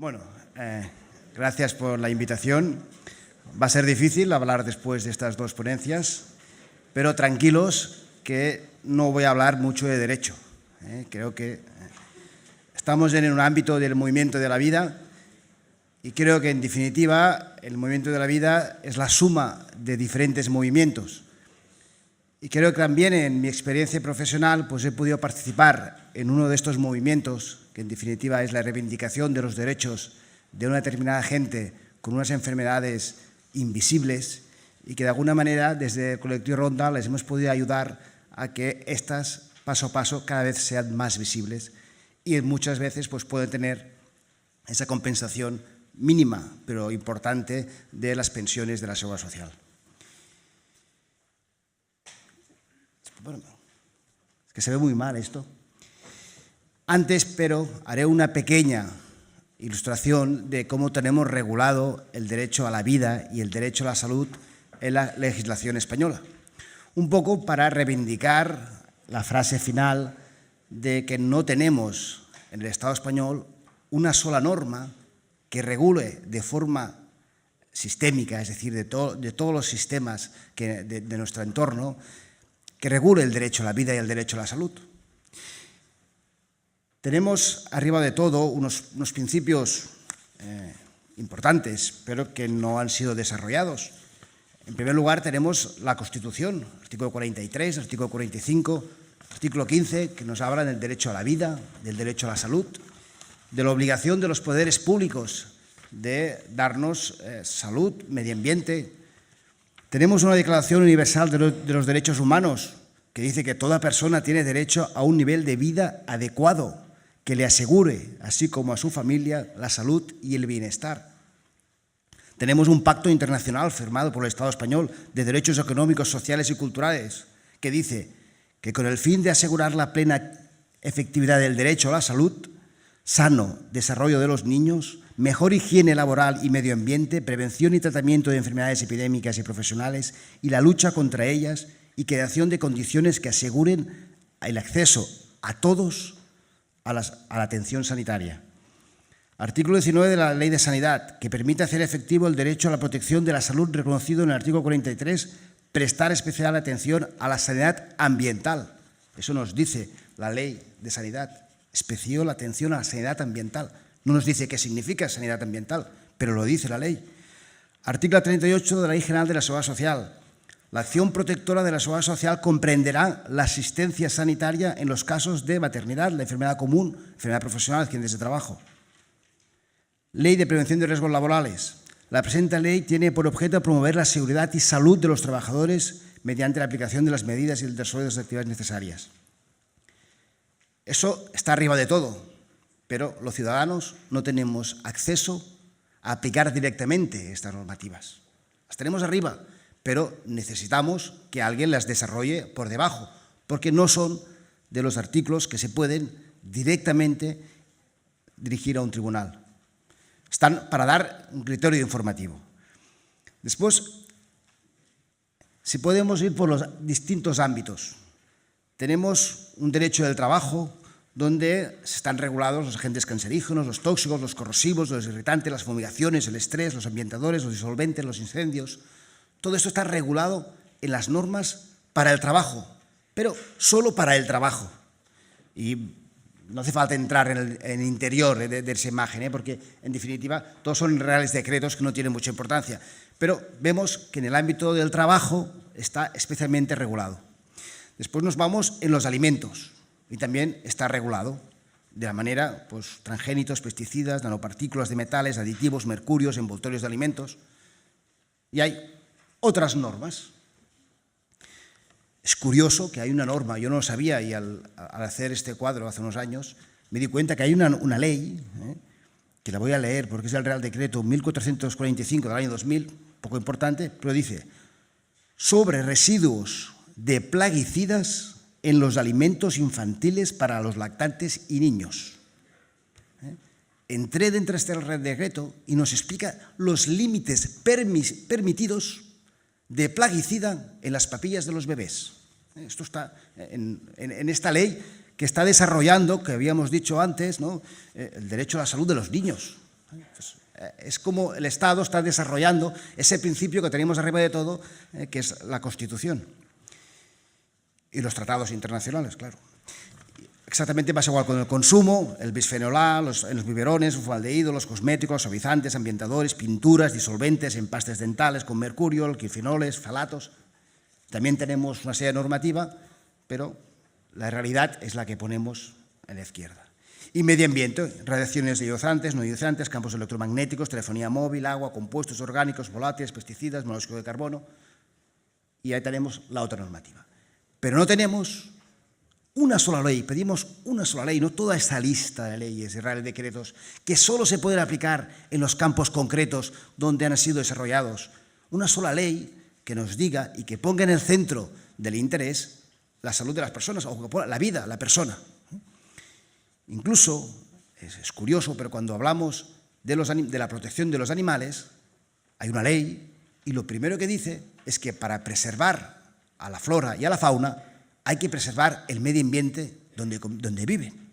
Bueno, gracias por la invitación. Va a ser difícil hablar después de estas dos ponencias, pero tranquilos que no voy a hablar mucho de derecho. Creo que estamos en un ámbito del movimiento de la vida y creo que, en definitiva, el movimiento de la vida es la suma de diferentes movimientos. Y creo que también, en mi experiencia profesional, pues he podido participar en uno de estos movimientos, que en definitiva es la reivindicación de los derechos de una determinada gente con unas enfermedades invisibles y que, de alguna manera, desde el colectivo Ronda les hemos podido ayudar a que estas, paso a paso, cada vez sean más visibles y muchas veces pues, pueden tener esa compensación mínima, pero importante, de las pensiones de la Seguridad Social. Bueno, es que se ve muy mal esto. Antes, pero, haré una pequeña ilustración de cómo tenemos regulado el derecho a la vida y el derecho a la salud en la legislación española. Un poco para reivindicar la frase final de que no tenemos en el Estado español una sola norma que regule de forma sistémica, es decir, de todos los sistemas de nuestro entorno, que regule el derecho a la vida y el derecho a la salud. Tenemos, arriba de todo, unos principios importantes, pero que no han sido desarrollados. En primer lugar, tenemos la Constitución, artículo 43, artículo 45, artículo 15, que nos habla del derecho a la vida, del derecho a la salud, de la obligación de los poderes públicos de darnos salud, medio ambiente. Tenemos una Declaración Universal de los Derechos Humanos que dice que toda persona tiene derecho a un nivel de vida adecuado que le asegure, así como a su familia, la salud y el bienestar. Tenemos un pacto internacional firmado por el Estado español de derechos económicos, sociales y culturales que dice que, con el fin de asegurar la plena efectividad del derecho a la salud, sano desarrollo de los niños, mejor higiene laboral y medio ambiente, prevención y tratamiento de enfermedades epidémicas y profesionales y la lucha contra ellas y creación de condiciones que aseguren el acceso a todos a la atención sanitaria. Artículo 19 de la Ley de Sanidad, que permite hacer efectivo el derecho a la protección de la salud reconocido en el artículo 43, prestar especial atención a la sanidad ambiental. Eso nos dice la Ley de Sanidad, especial atención a la sanidad ambiental. No nos dice qué significa sanidad ambiental, pero lo dice la ley. Artículo 38 de la Ley General de la Seguridad Social. La acción protectora de la Seguridad Social comprenderá la asistencia sanitaria en los casos de maternidad, la enfermedad común, enfermedad profesional, accidentes de trabajo. Ley de Prevención de Riesgos Laborales. La presente ley tiene por objeto promover la seguridad y salud de los trabajadores mediante la aplicación de las medidas y el desarrollo de las actividades necesarias. Eso está arriba de todo, pero los ciudadanos no tenemos acceso a aplicar directamente estas normativas. Las tenemos arriba, pero necesitamos que alguien las desarrolle por debajo, porque no son de los artículos que se pueden directamente dirigir a un tribunal. Están para dar un criterio informativo. Después, si podemos ir por los distintos ámbitos, tenemos un derecho del trabajo donde están regulados los agentes cancerígenos, los tóxicos, los corrosivos, los irritantes, las fumigaciones, el estrés, los ambientadores, los disolventes, los incendios. Todo esto está regulado en las normas para el trabajo, pero solo para el trabajo. Y no hace falta entrar en el interior de esa imagen, porque, en definitiva, todos son reales decretos que no tienen mucha importancia. Pero vemos que en el ámbito del trabajo está especialmente regulado. Después nos vamos en los alimentos y también está regulado de la manera, pues, transgénitos, pesticidas, nanopartículas de metales, aditivos, mercurios, envoltorios de alimentos. Y hay otras normas. Es curioso que hay una norma, yo no lo sabía, y al hacer este cuadro hace unos años me di cuenta que hay una ley, que la voy a leer porque es el Real Decreto 1445 del año 2000, poco importante, pero dice: sobre residuos de plaguicidas en los alimentos infantiles para los lactantes y niños. Entré dentro de este Real Decreto y nos explica los límites permitidos de plaguicida en las papillas de los bebés. Esto está en esta ley que está desarrollando, que habíamos dicho antes, ¿no?, el derecho a la salud de los niños. Pues, es como el Estado está desarrollando ese principio que tenemos arriba de todo, que es la Constitución. Y los tratados internacionales, claro. Exactamente pasa igual con el consumo, el bisfenol A, en los biberones, el formaldehído, los cosméticos, los suavizantes, ambientadores, pinturas, disolventes, empastes dentales con mercurio, alquilfenoles, falatos. También tenemos una serie normativa, pero la realidad es la que ponemos en la izquierda. Y medio ambiente, radiaciones ionizantes, no ionizantes, campos electromagnéticos, telefonía móvil, agua, compuestos orgánicos, volátiles, pesticidas, monóxido de carbono. Y ahí tenemos la otra normativa. Pero no tenemos una sola ley, pedimos una sola ley, no toda esta lista de leyes y reales decretos que solo se pueden aplicar en los campos concretos donde han sido desarrollados. Una sola ley que nos diga y que ponga en el centro del interés la salud de las personas, o la vida, la persona. Incluso, es curioso, pero cuando hablamos de la protección de los animales, hay una ley y lo primero que dice es que para preservar a la flora y a la fauna hay que preservar el medio ambiente donde viven.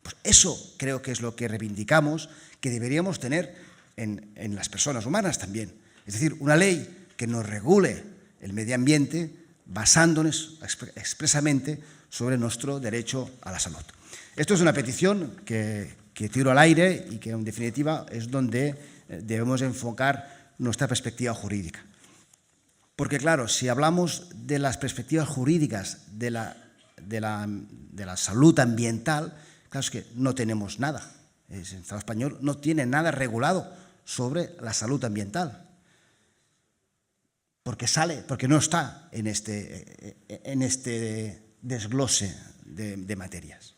Pues eso creo que es lo que reivindicamos, que deberíamos tener en las personas humanas también. Es decir, una ley que nos regule el medio ambiente basándonos expresamente sobre nuestro derecho a la salud. Esto es una petición que tiro al aire y que en definitiva es donde debemos enfocar nuestra perspectiva jurídica. Porque claro, si hablamos de las perspectivas jurídicas de la salud ambiental, claro, es que no tenemos nada. El Estado español no tiene nada regulado sobre la salud ambiental. Porque no está en este desglose de materias.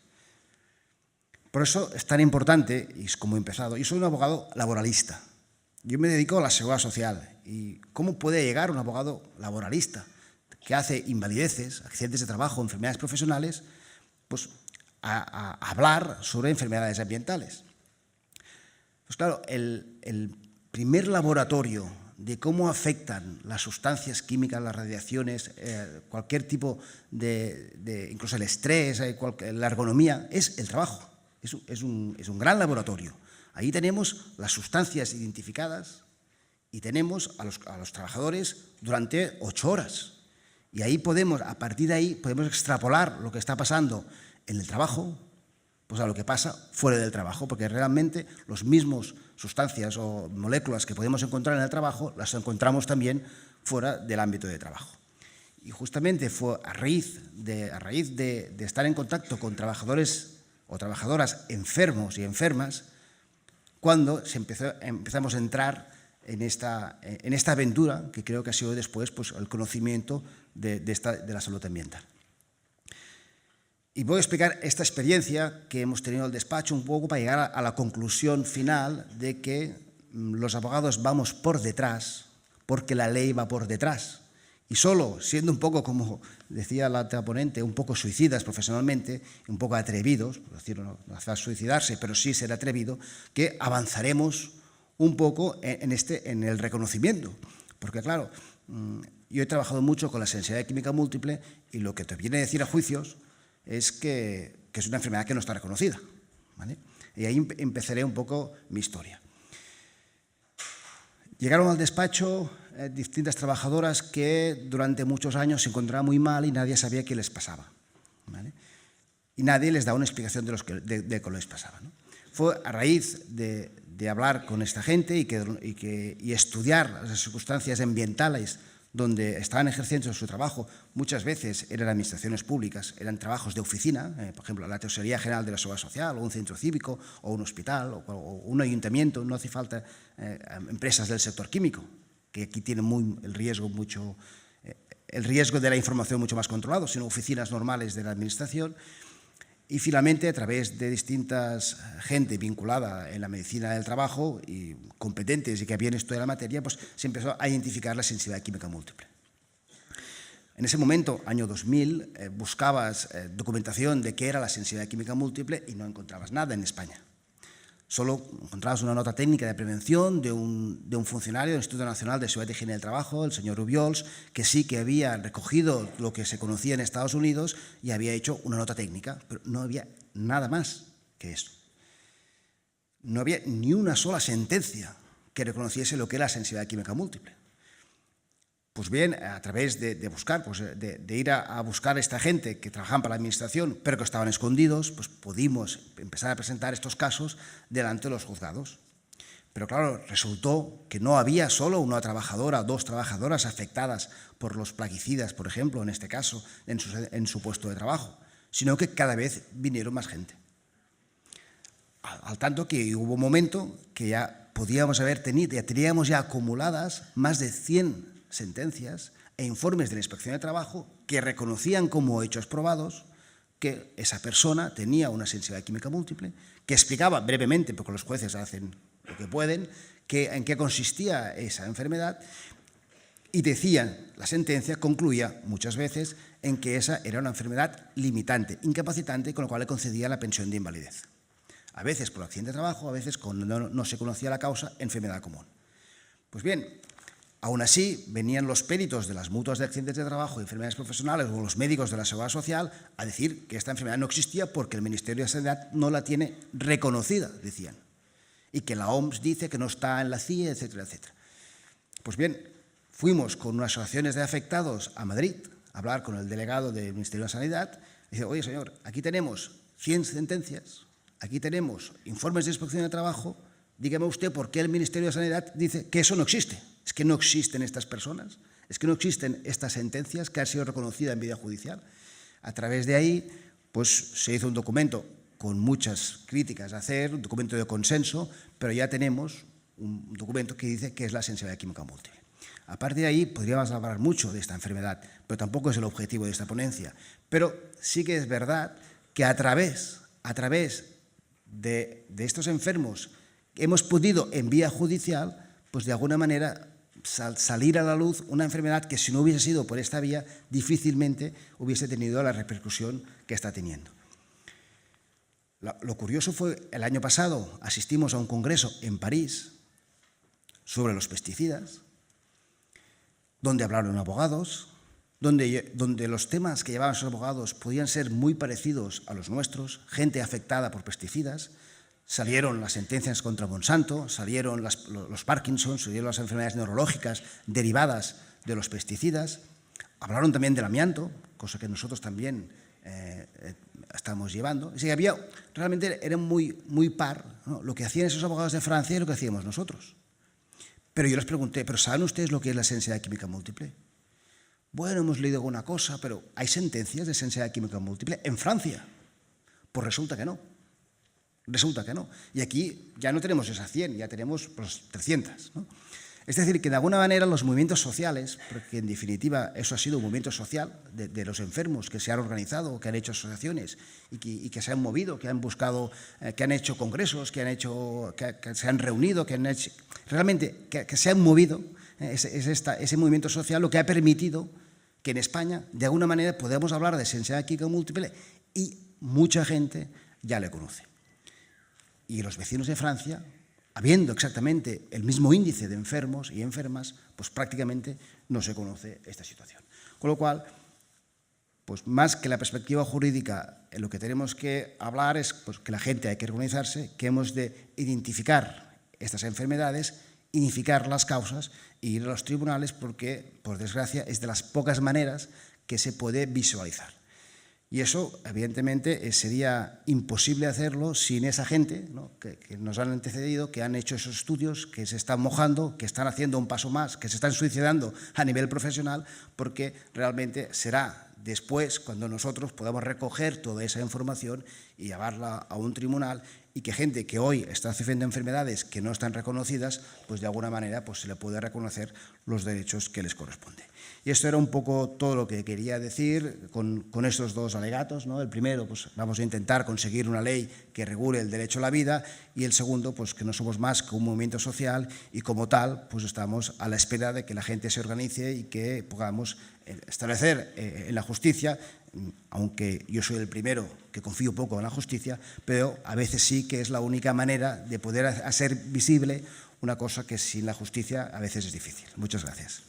Por eso es tan importante, y es como he empezado, yo soy un abogado laboralista. Yo me dedico a la seguridad social. ¿Y cómo puede llegar un abogado laboralista que hace invalideces, accidentes de trabajo, enfermedades profesionales, pues a hablar sobre enfermedades ambientales? Pues claro, el primer laboratorio de cómo afectan las sustancias químicas, las radiaciones, cualquier tipo incluso el estrés, la ergonomía, es el trabajo. Es un gran laboratorio. Ahí tenemos las sustancias identificadas y tenemos a los trabajadores durante 8 horas. Y ahí a partir de ahí, podemos extrapolar lo que está pasando en el trabajo, pues a lo que pasa fuera del trabajo, porque realmente las mismas sustancias o moléculas que podemos encontrar en el trabajo las encontramos también fuera del ámbito de trabajo. Y justamente fue a raíz de estar en contacto con trabajadores o trabajadoras enfermos y enfermas cuando empezamos a entrar en esta aventura que creo que ha sido después pues, el conocimiento de la salud ambiental. Y voy a explicar esta experiencia que hemos tenido en el despacho un poco para llegar a la conclusión final de que los abogados vamos por detrás porque la ley va por detrás. Y solo siendo un poco, como decía la otra ponente, un poco suicidas profesionalmente, un poco atrevidos, por decirlo, no hacer suicidarse, pero sí ser atrevido, que avanzaremos un poco en el reconocimiento. Porque claro, yo he trabajado mucho con la sensibilidad química múltiple y lo que te viene a decir a juicios es que es una enfermedad que no está reconocida, ¿vale? Y ahí empezaré un poco mi historia. Llegaron al despacho distintas trabajadoras que durante muchos años se encontraban muy mal y nadie sabía qué les pasaba, ¿vale? Y nadie les daba una explicación de qué les pasaba, ¿no? Fue a raíz de hablar con esta gente y estudiar las circunstancias ambientales donde estaban ejerciendo su trabajo. Muchas veces eran administraciones públicas, eran trabajos de oficina, por ejemplo, la Tesorería General de la Seguridad Social, o un centro cívico, o un hospital, o un ayuntamiento. No hace falta empresas del sector químico, que aquí tienen el riesgo de la información mucho más controlado, sino oficinas normales de la administración. Y finalmente, a través de distintas gente vinculada en la medicina del trabajo y competentes y que habían estudiado la materia, pues se empezó a identificar la sensibilidad química múltiple. En ese momento, año 2000, buscabas documentación de qué era la sensibilidad química múltiple y no encontrabas nada en España. Solo encontrabas una nota técnica de prevención de un funcionario del Instituto Nacional de Seguridad y Higiene del Trabajo, el señor Rubiols, que sí que había recogido lo que se conocía en Estados Unidos y había hecho una nota técnica, pero no había nada más que eso. no había ni una sola sentencia que reconociese lo que era la sensibilidad química múltiple. Pues bien, a través de buscar, de ir a buscar a esta gente que trabajaban para la administración, pero que estaban escondidos, pues pudimos empezar a presentar estos casos delante de los juzgados. Pero claro, resultó que no había solo una trabajadora o dos trabajadoras afectadas por los plaguicidas, por ejemplo, en este caso, en su puesto de trabajo, sino que cada vez vinieron más gente. Al tanto que hubo un momento que ya podíamos haber tenido, ya teníamos ya acumuladas más de 100 sentencias e informes de la Inspección de Trabajo que reconocían como hechos probados que esa persona tenía una sensibilidad química múltiple, que explicaba brevemente, porque los jueces hacen lo que pueden, en qué consistía esa enfermedad, y decían, la sentencia concluía muchas veces en que esa era una enfermedad limitante, incapacitante, con lo cual le concedía la pensión de invalidez. A veces por accidente de trabajo, a veces cuando no se conocía la causa, enfermedad común. Pues bien, aún así, venían los peritos de las mutuas de accidentes de trabajo y enfermedades profesionales o los médicos de la Seguridad Social a decir que esta enfermedad no existía porque el Ministerio de Sanidad no la tiene reconocida, decían, y que la OMS dice que no está en la CIE, etcétera, etcétera. Pues bien, fuimos con unas asociaciones de afectados a Madrid a hablar con el delegado del Ministerio de Sanidad y dice, oye, señor, aquí tenemos 100 sentencias, aquí tenemos informes de inspección de trabajo, dígame usted por qué el Ministerio de Sanidad dice que eso no existe. ¿Es que no existen estas personas? ¿Es que no existen estas sentencias que han sido reconocidas en vía judicial? A través de ahí, pues se hizo un documento con muchas críticas a hacer, un documento de consenso, pero ya tenemos un documento que dice que es la sensibilidad química múltiple. A partir de ahí podríamos hablar mucho de esta enfermedad, pero tampoco es el objetivo de esta ponencia. Pero sí que es verdad que a través de estos enfermos hemos podido, en vía judicial, pues de alguna manera salir a la luz una enfermedad que si no hubiese sido por esta vía difícilmente hubiese tenido la repercusión que está teniendo. Lo curioso fue, el año pasado asistimos a un congreso en París sobre los pesticidas, donde hablaron abogados, donde los temas que llevaban esos abogados podían ser muy parecidos a los nuestros, gente afectada por pesticidas. Salieron las sentencias contra Monsanto, salieron los Parkinson, salieron las enfermedades neurológicas derivadas de los pesticidas. Hablaron también del amianto, cosa que nosotros también estamos llevando. Es decir, realmente era muy par, ¿no?, lo que hacían esos abogados de Francia y lo que hacíamos nosotros. Pero yo les pregunté, ¿pero saben ustedes lo que es la sensibilidad química múltiple? Bueno, hemos leído alguna cosa, pero ¿hay sentencias de sensibilidad química múltiple en Francia? Pues resulta que no. Resulta que no. Y aquí ya no tenemos esas 100, ya tenemos pues, 300. ¿no? Es decir, que de alguna manera los movimientos sociales, porque en definitiva eso ha sido un movimiento social de los enfermos que se han organizado, que han hecho asociaciones y que se han movido, que han buscado, que han hecho congresos, que se han reunido, realmente que se han movido, ese movimiento social lo que ha permitido que en España de alguna manera podamos hablar de sensibilidad química múltiple y mucha gente ya le conoce. Y los vecinos de Francia, habiendo exactamente el mismo índice de enfermos y enfermas, pues prácticamente no se conoce esta situación. Con lo cual, pues más que la perspectiva jurídica, lo que tenemos que hablar es pues, que la gente hay que organizarse, que hemos de identificar estas enfermedades, identificar las causas e ir a los tribunales porque, por desgracia, es de las pocas maneras que se puede visualizar. Y eso, evidentemente, sería imposible hacerlo sin esa gente, ¿no?, que nos han antecedido, que han hecho esos estudios, que se están mojando, que están haciendo un paso más, que se están suicidando a nivel profesional, porque realmente será después cuando nosotros podamos recoger toda esa información y llevarla a un tribunal y que gente que hoy está sufriendo enfermedades que no están reconocidas, pues de alguna manera pues se le puede reconocer los derechos que les corresponden. Y esto era un poco todo lo que quería decir con estos dos alegatos, ¿no? El primero, pues vamos a intentar conseguir una ley que regule el derecho a la vida y el segundo, pues que no somos más que un movimiento social y como tal, pues estamos a la espera de que la gente se organice y que podamos establecer en la justicia, aunque yo soy el primero que confío poco en la justicia, pero a veces sí que es la única manera de poder hacer visible una cosa que sin la justicia a veces es difícil. Muchas gracias.